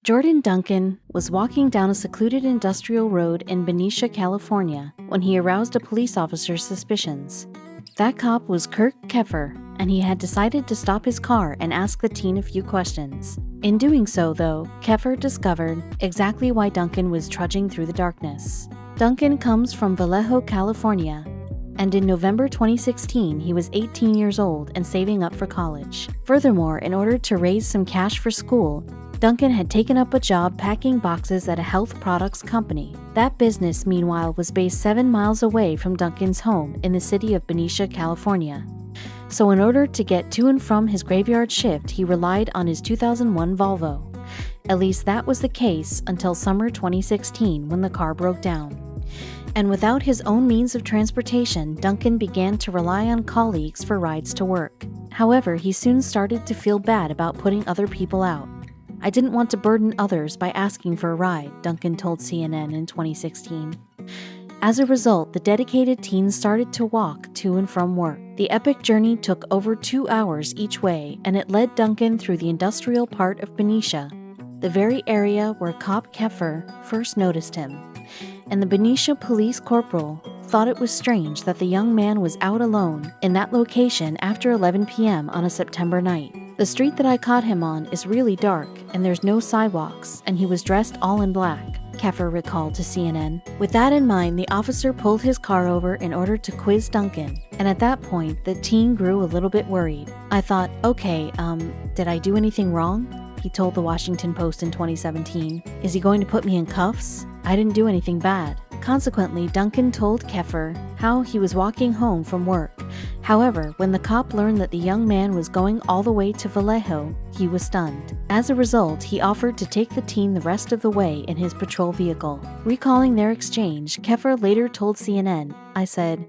Jordan Duncan was walking down a secluded industrial road in Benicia, California, when he aroused a police officer's suspicions. That cop was Kirk Keffer, and he had decided to stop his car and ask the teen a few questions. In doing so, though, Keffer discovered exactly why Duncan was trudging through the darkness. Duncan comes from Vallejo, California, and in November 2016, he was 18 years old and saving up for college. Furthermore, in order to raise some cash for school, Duncan had taken up a job packing boxes at a health products company. That business, meanwhile, was based 7 miles away from Duncan's home in the city of Benicia, California. So in order to get to and from his graveyard shift, he relied on his 2001 Volvo. At least that was the case until summer 2016 when the car broke down. And without his own means of transportation, Duncan began to rely on colleagues for rides to work. However, he soon started to feel bad about putting other people out. "I didn't want to burden others by asking for a ride," Duncan told CNN in 2016. As a result, the dedicated teen started to walk to and from work. The epic journey took over 2 hours each way, and it led Duncan through the industrial part of Benicia, the very area where cop Keffer first noticed him. And the Benicia police corporal thought it was strange that the young man was out alone in that location after 11 p.m. on a September night. "The street that I caught him on is really dark, and there's no sidewalks, and he was dressed all in black," Keffer recalled to CNN. With that in mind, the officer pulled his car over in order to quiz Duncan, and at that point, the teen grew a little bit worried. "I thought, okay, did I do anything wrong?" he told the Washington Post in 2017. "Is he going to put me in cuffs? I didn't do anything bad." Consequently, Duncan told Keffer how he was walking home from work. However, when the cop learned that the young man was going all the way to Vallejo, he was stunned. As a result, he offered to take the teen the rest of the way in his patrol vehicle. Recalling their exchange, Keffer later told CNN, "I said,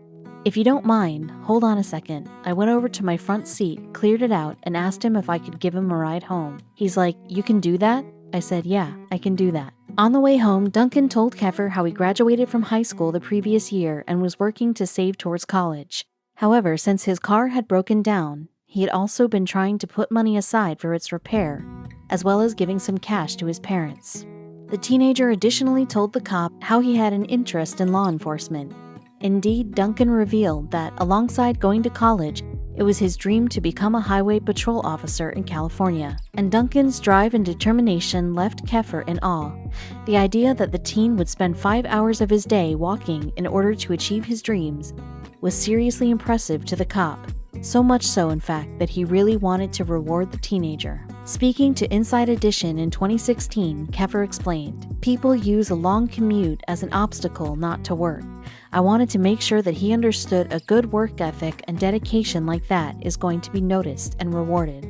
'If you don't mind, hold on a second.' I went over to my front seat, cleared it out, and asked him if I could give him a ride home. He's like, 'You can do that?' I said, 'Yeah, I can do that.'" On the way home, Duncan told Keffer how he graduated from high school the previous year and was working to save towards college. However, since his car had broken down, he had also been trying to put money aside for its repair, as well as giving some cash to his parents. The teenager additionally told the cop how he had an interest in law enforcement. Indeed, Duncan revealed that, alongside going to college, it was his dream to become a highway patrol officer in California. And Duncan's drive and determination left Keffer in awe. The idea that the teen would spend 5 hours of his day walking in order to achieve his dreams was seriously impressive to the cop. So much so, in fact, that he really wanted to reward the teenager. Speaking to Inside Edition in 2016, Keffer explained, "People use a long commute as an obstacle not to work. I wanted to make sure that he understood a good work ethic and dedication like that is going to be noticed and rewarded."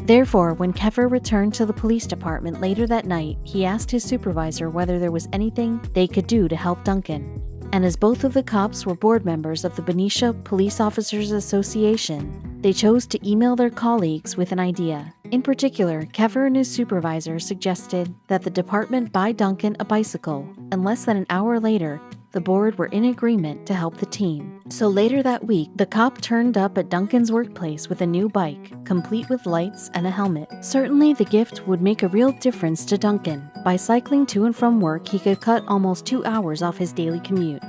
Therefore, when Keffer returned to the police department later that night, he asked his supervisor whether there was anything they could do to help Duncan. And as both of the cops were board members of the Benicia Police Officers Association, they chose to email their colleagues with an idea. In particular, Keffer and his supervisor suggested that the department buy Duncan a bicycle, and less than an hour later, the board were in agreement to help the team. So later that week, the cop turned up at Duncan's workplace with a new bike, complete with lights and a helmet. Certainly, the gift would make a real difference to Duncan. By cycling to and from work, he could cut almost 2 hours off his daily commute.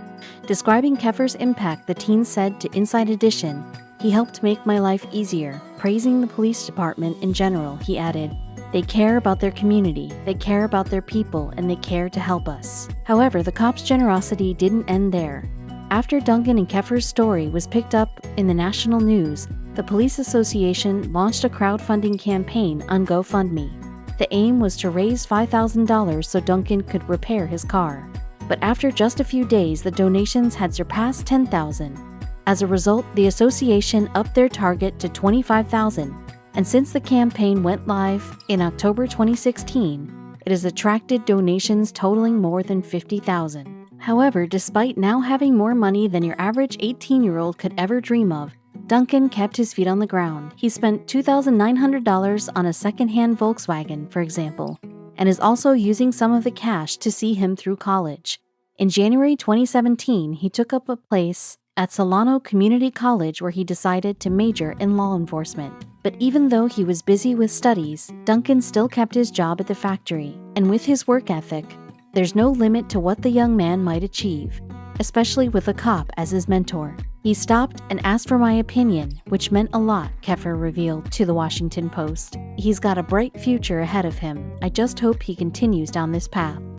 Describing Keffer's impact, the teen said to Inside Edition, "He helped make my life easier." Praising the police department in general, he added, "They care about their community, they care about their people, and they care to help us." However, the cops' generosity didn't end there. After Duncan and Keffer's story was picked up in the national news, the Police Association launched a crowdfunding campaign on GoFundMe. The aim was to raise $5,000 so Duncan could repair his car. But after just a few days, the donations had surpassed $10,000. As a result, the association upped their target to $25,000. And since the campaign went live in October 2016, it has attracted donations totaling more than $50,000. However, despite now having more money than your average 18-year-old could ever dream of, Duncan kept his feet on the ground. He spent $2,900 on a second-hand Volkswagen, for example, and is also using some of the cash to see him through college. In January 2017, he took up a place at Solano Community College, where he decided to major in law enforcement. But even though he was busy with studies, Duncan still kept his job at the factory, and with his work ethic, there's no limit to what the young man might achieve, especially with a cop as his mentor. He stopped and asked for my opinion, which meant a lot, Keffer revealed to the Washington Post. He's got a bright future ahead of him. I just hope he continues down this path.